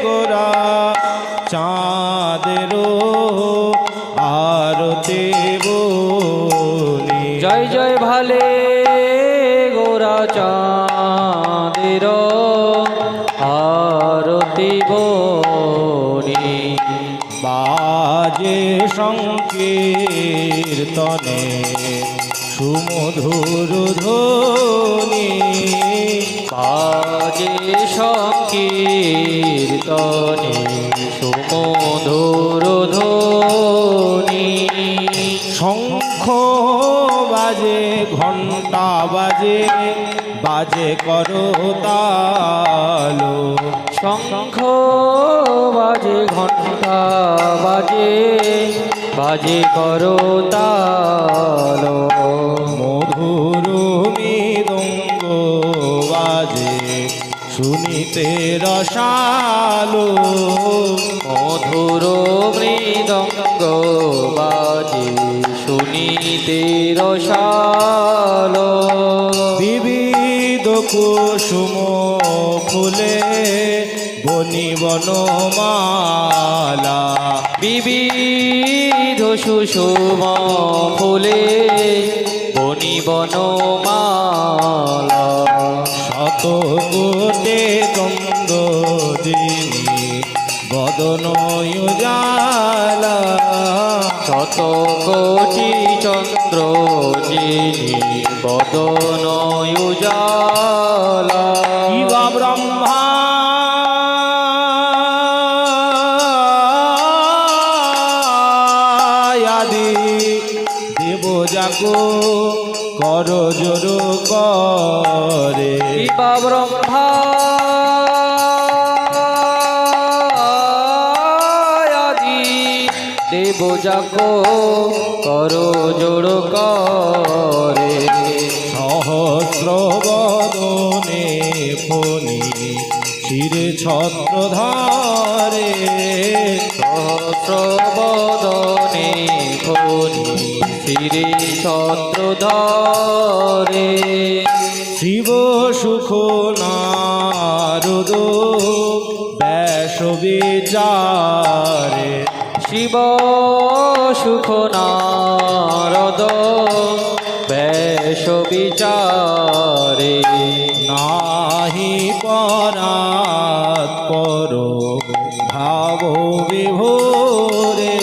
গোরা চাঁদেরও আরতি বলি। জয় জয় ভালে গোরা চাঁদের আরতি বলি। বাজে সংকীর্তনে সুমধুর ধ্বনি। বাজে সংকীর্তনে সুমধুর ধ্বনি। শঙ্খ বাজে ঘণ্টা বাজে বাজে করতাল। শঙ্খ বাজে ঘণ্টা বাজে বাজে করতাল। মধুর মৃদঙ্গ বাজে শুনিতে রসালো। মধুর মৃদঙ্গ বাজে শুনিতে রসালো। বিবিধ কুসুম ফুলে বনি বনমালা। বিবিধ সুষুম ফুলে বনি বনমালা। শত কোটে চন্দ্র যিনি বদন উজালা। শত কোটি চন্দ্র যিনি বদন উজালা। ইবা ব্রহ্মা আদি দেব জাগো কর জোর করে। ইবা ব্রহ্মা আদি দেব যাকো কর জোড় করে। সহস্র বদনে ফণি শিরে ছত্র ধরে। সহস্র বদনে ফণি শিরে ছত্র ধরে। শিব সুখ নারদ ব্যাস বিচারে। শিব সুখ নারদ ব্যাস বিচারে। নাহি পরাৎপর ভাব বিভোরে।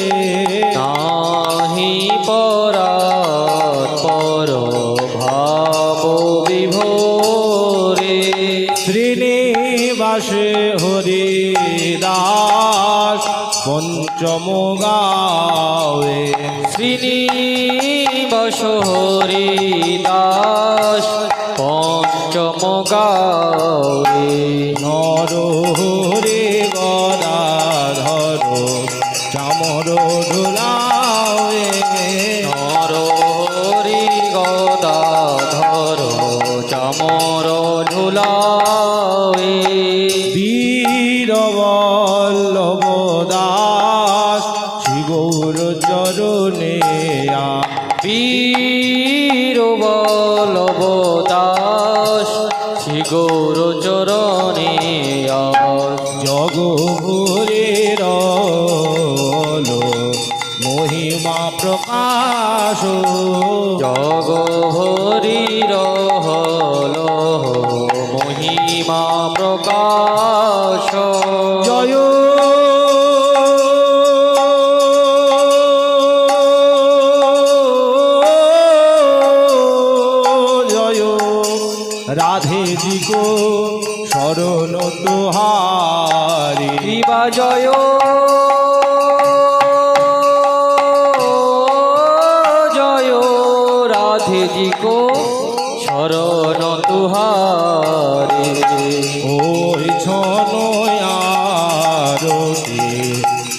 নাহি পরাৎপর ভাব বিভোরে। শ্রীনিবাসে হরিদাস পঞ্চম গায়ে। শ্রীনিবাস হরিদাস পঞ্চম গায়ে। নর হরি গদাধর চামর ঢোলায়ে। নর হরি গদাধর চামর ঝুলায়ে। বীরবল্লভ দাস শ্রী গৌর চরণে বীর বল্লভ দাস শ্রী গৌর চরণে জগভূরের মহিমা প্রকাশ। জগ হরির হল মহিমা প্রকাশ। জয় জয় রাধে জি গো শরণ তোহারি। শিবা জয় জয় রাধে জি কো শরণ তুহারে। ওই ছনয়ারতি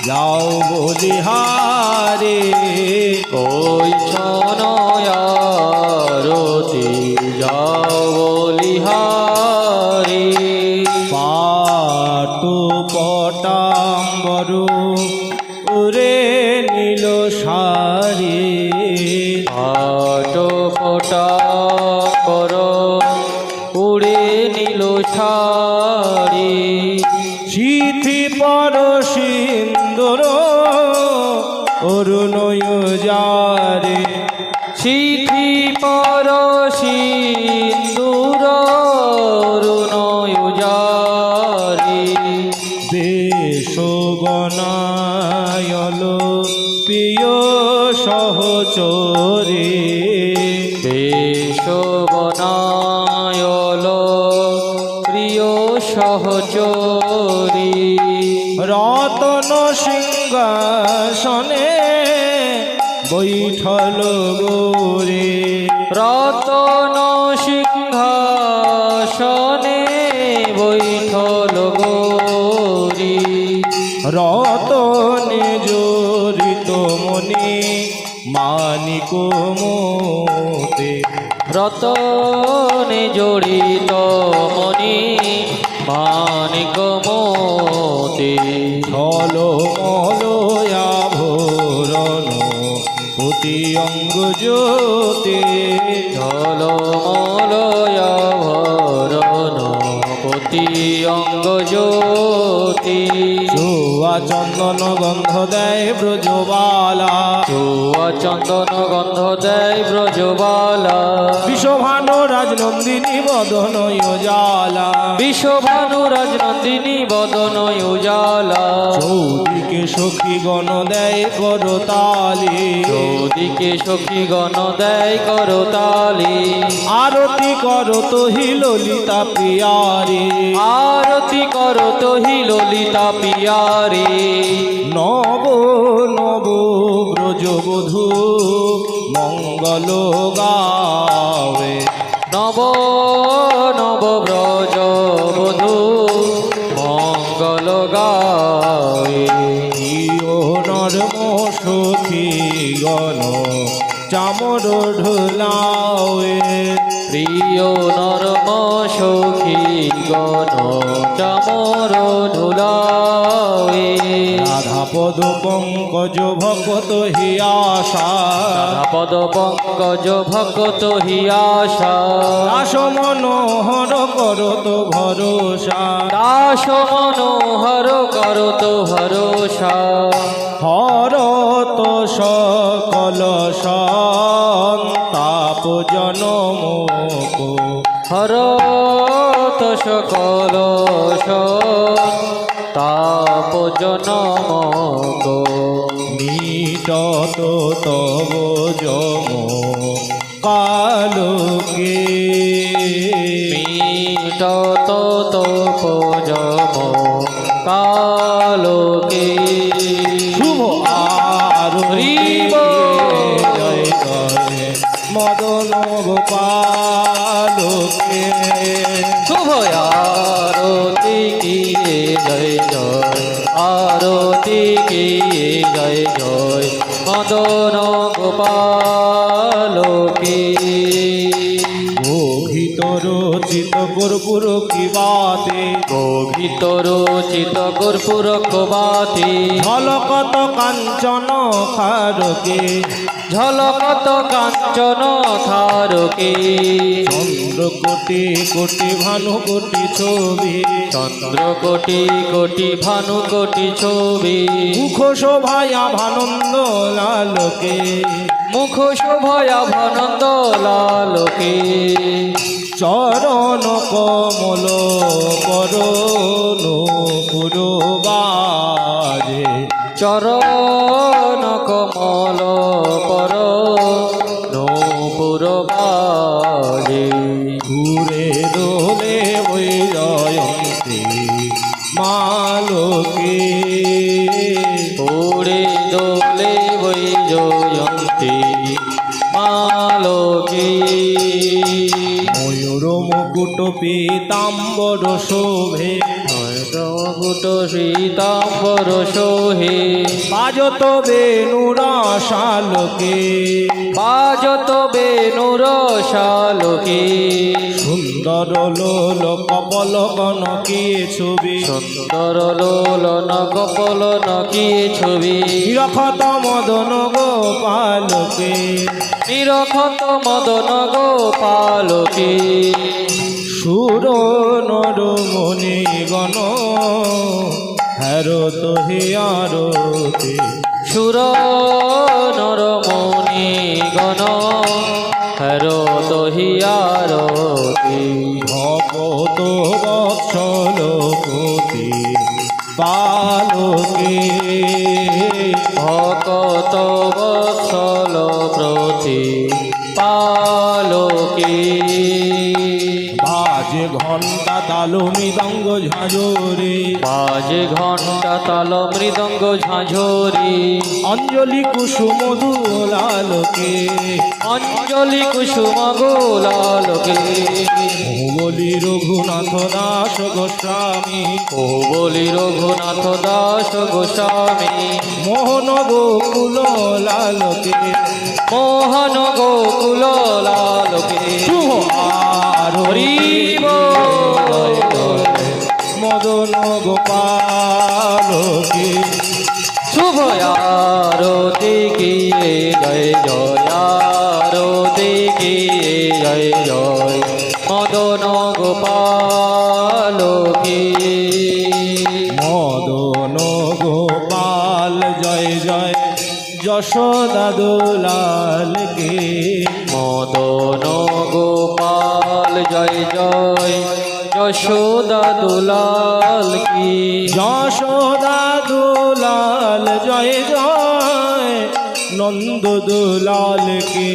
যাও বলিহারে। ওই ছনয়ারতি যাও বলিহারে। পাটু পটাম্বর ওরে নীল সারি। পাট পটা পর উড়ে নীল ছাড়ি। দুলারি সিথি পর সিন্দুর অরুণয় যারে সিথি পর সিন্দুর অরুণয়ুজারি দেশ গণায়ল প্রিয় সহচরে দেশ বনায়ল প্রিয় সহচরী রতন সিংহাসনে বৈঠল গোরে রতন সিংহাসনে বৈঠল গৌরী রতনে জড়িত মনি মানিক মোতে রতনে জড়িত মণি মানিক মোতে ছল মলয়াভরণ প্রতি অঙ্গ জ্যোতি ঝলমলয়াভরণ পতি অঙ্গ জ্যোতি চুয়া চন্দন গন্ধ দেয় ব্রজবালা চুয়া চন্দন গন্ধ দেয় ব্রজবালা বিশ্বভানু রাজনন্দিনী বদন জালা বিশ্বভানু রাজনন্দিনী বদন উজালা চৌদিকে সখী গণ দেয় করতালি চৌদিকে সখী গণ দেয় করতালি আরতি করত হি ললিতা প্রিয়ারে আরতি করত হি ললিতা পিয়ারে নব নব ব্রজবধূ মঙ্গল গাবে নব নব ব্রজ বধূ মঙ্গল গায়ে প্রিয় নর্ম সখী গণ চামর ঢুলাওয়ে প্রিয় নরম সখী গণ চামর ধুলায়ে রাধা পদ পঙ্কজ ভকত হি আশা পদ পঙ্কজ ভকত হিয়াশা দাস মনোহর করত ভরসা দাস মনোহর করত ভরসা হরত সকল সন্তাপ জনমোক হরত সকল তাপ জনমক নিটত তব যম কালকে মিটত তপ জম কালকে শুভ হরিব। জয় জয় মদন গোপালকে শুভ আরতি কি জয় জয় আরতি কি জয় জয় মদন গোপাল কি ভিতর চিত কর্পূর কি বাতে ভিতর চিত কর্পূর কবাতি ঝলকত কাঞ্চন খারকে ঝলকত কাঞ্চন থারকে চন্দ্র কোটি কোটি ভানু কোটি ছবি চন্দ্র কোটি কোটি ভানু কোটি ছবি মুখ শোভায়া ভানন্দ লালকে মুখ শোভয়া ভনন্দ লালকে চরণ কমল করণ পুরবারে চরণ কমল পর নূপুর বাজে ঘুরে দোলে ওই জয়ন্তী মালকে উড়ে দোলে বৈ জয়ন্তী মালকে ময়ূর মুকুট পীতাম্বর শোভে মুকুট সীতাম্বর সোহে বাজত বেনুরা শালকে বাজত বেনুর শালকে সুন্দর লোল কপল কনকে ছবি সুন্দর লোলন কপল নকি ছবি নিরখত মদন গোপালকে নিরখত মদন গোপালকে সুর নর মনি গণ হেরো তো হে আরতি সুর নরমণি গণ হেরো তহিয়ারতি ভকত বৎসল পতি পালকে ভকত বৎসল প্রতি পালকি বাজে ঘণ্টা তাল মৃদঙ্গ ঝাঁঝরে বাজে ঘণ্টা তাল মৃদঙ্গ ঝাঁঝরি অঞ্জলি কুসুম দুলালকে অঞ্জলি কুসুম গোলালকে বলি রঘুনাথ দাস গোস্বামী ও বলি রঘুনাথ দাস গোস্বামী মোহন গোকুল লালকে মোহন গোকুল লালকে শুভ আরতি হরিব মদন গোপালকে শুভ আরতি কি জয় জয় আরতি কি জয় জয় মদন গোপাল কি মদন গোপাল জয় জয় যশোদা দুলালকে মদন গোপাল জয় জয় যশোদা দুলাল কি যশোদা দুলাল জয় জয় নন্দ দুলালকে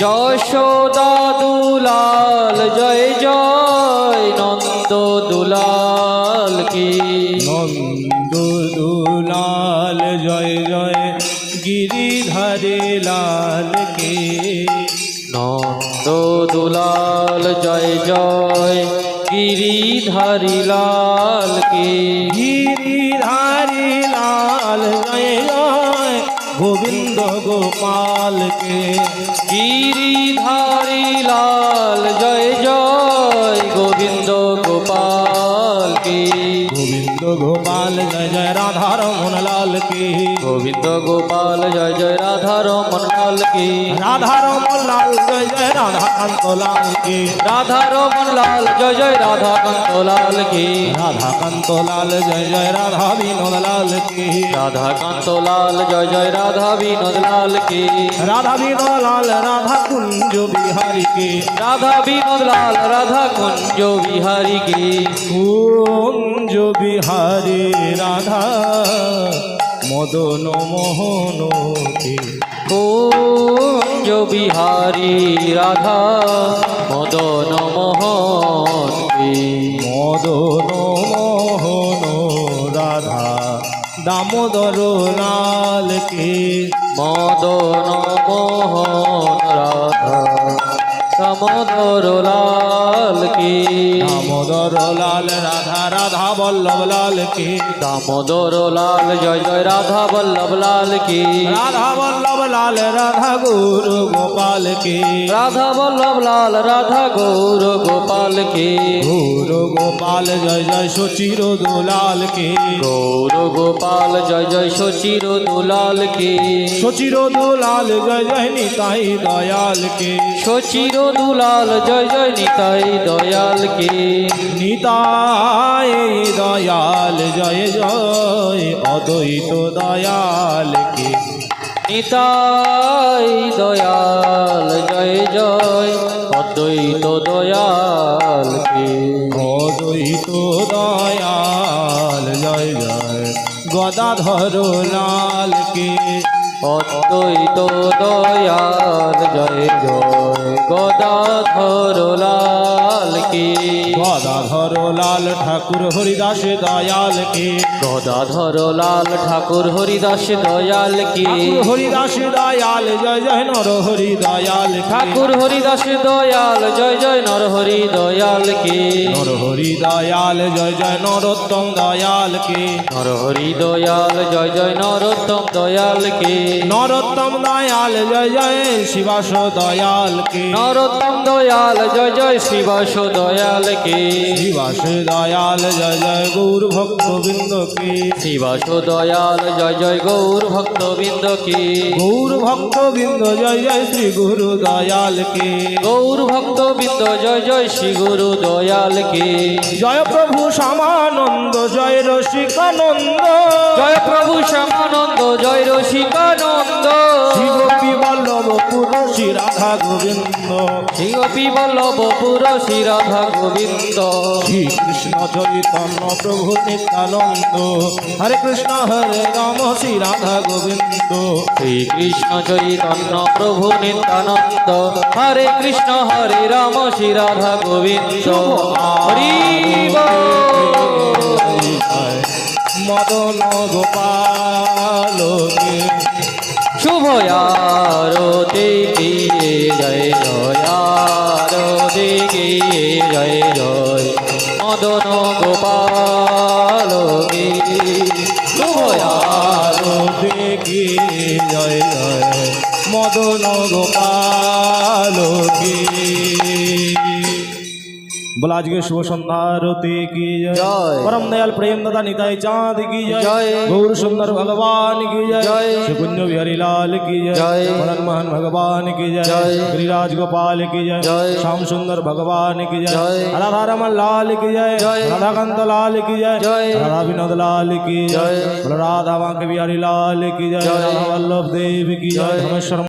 যশোদা দুলাল জয় জয় নন্দ দুলাল কি নন্দ দুলাল জয় জয় গিরিধারে লালকে নন্দ দুলাল জয় জয় গিরিধারী লাল কি গিরিধারী লাল জয় জয় গোবিন্দ গোপালকে গিরিধারী লাল জয় জয় গোবিন্দ গোপাল কি গোবিন্দ গোপাল জয় জয় রাধা রমন লালকে গোবিন্দ গোপাল জয় জয় রাধা রমন লাল কি রাধা রমন লাল জয় জয় রাধা কান্ত লালকে রাধা রমন লাল জয় জয় রাধা কান্ত লাল কি রাধা কান্ত লাল জয় জয় রাধা বিনোদ লালকে রাধা কান্ত লাল জয় জয় রাধা বিনোদ লাল কি রাধা বিনোদ লাল রাধা কুঞ্জ বিহারীকে রাধা বিনোদ লাল রাধা কুঞ্জ বিহারী কি কুঞ্জ বিহারী রাধা মদন মোহনকে কুঞ্জ বিহারী রাধা মদন মোহন কি মদন মোহন রাধা দামোদর লালকে মদন মোহন রাধা দামোদর লাল কি দামোদর লাল রাধা রাধা বল্লভ লালকে দামোদর লাল জয় জয় রাধা বল্লভ লাল কি রাধা বল্লভ লাল রাধা গুরু গোপালকে রাধা বল্লভ লাল রাধা গৌর গোপাল কি গুরু গোপাল জয় জয় সচির দুলালকে গৌর গোপাল জয় জয় সচির দুলাল কি সচির দুলাল জয় জয় নিতাই দয়ালকে সচির দুলাল জয় জয় নিতাই দয়াল কি নিতাই দয়াল জয় জয় অদ্বৈত দয়ালকে নিতাই দয়াল জয় জয় অদ্বৈত দয়াল কি অদ্বৈত দয়াল জয় জয় গদাধর লালকে অদ্বৈত দয়াল জয় জয় গদাধর লাল কি গদাধর লাল ঠাকুর হরিদাস দয়ালকে গদাধর লাল ঠাকুর হরিদাস দয়াল কি হরিদাস দয়াল জয় জয় নর হরি দয়াল ঠাকুর হরিদাস দয়াল জয় জয় নর হরি দয়াল কি নর হরি দয়াল জয় জয় নরোত্তম দয়ালকে নর হরি দয়াল জয় জয় নরোত্তম দয়াল কি नरोत्तम दयाल जय जय शिवास दयाल की नरोत्तम दयाल जय जय शिवास दयाल की शिवास दयाल जय जय गौर भक्त बिंद की शिवास दयाल जय जय गौर भक्त बिंद की गौर भक्त बिंद जय जय श्री गुरु दयाल की गौर भक्त बिंद जय जय श्री गुरु दयाल की जय प्रभु श्यामानंद जय रसिकानंद जय प्रभु श्यामानंद जय रसिकानंद श्री गोपी वल्लभपुर श्री राधा गोविंद श्री गोपी वल्लभपुर श्री राधा गोविंद श्री कृष्ण चैतन्य प्रभु नित्यानंद हरे कृष्ण हरे राम श्री राधा गोविंद श्री कृष्ण चैतन्य प्रभु नित्यानंद हरे कृष्ण हरे राम श्री राधा गोविंद हरि बोल। मदन गोपाल के शुभ आरती की जय जय आरती की जय जय मदन गोपाल की शुभ आरती की जय जय मदन गोपाल की बोला आज के शुभ संध्या आरती की जय जय। परम दयाल प्रेम दादा निताई चाँद की जय। जय गौर सुंदर भगवान की जय। जय सुकुंज बिहारी लाल की जय। जय मदन मोहन भगवान की जय जय। गिरिराज गोपाल की जय। जय श्याम सुंदर भगवान की जय। जय राधा रमन लाल की जय जय। राधाकांत लाल की जय जय। राधा विनोद लाल की जय जय। राधा वांक बिहारी लाल की जय जय। राधा वल्लभ देव की जय जय। धर्मेश्वर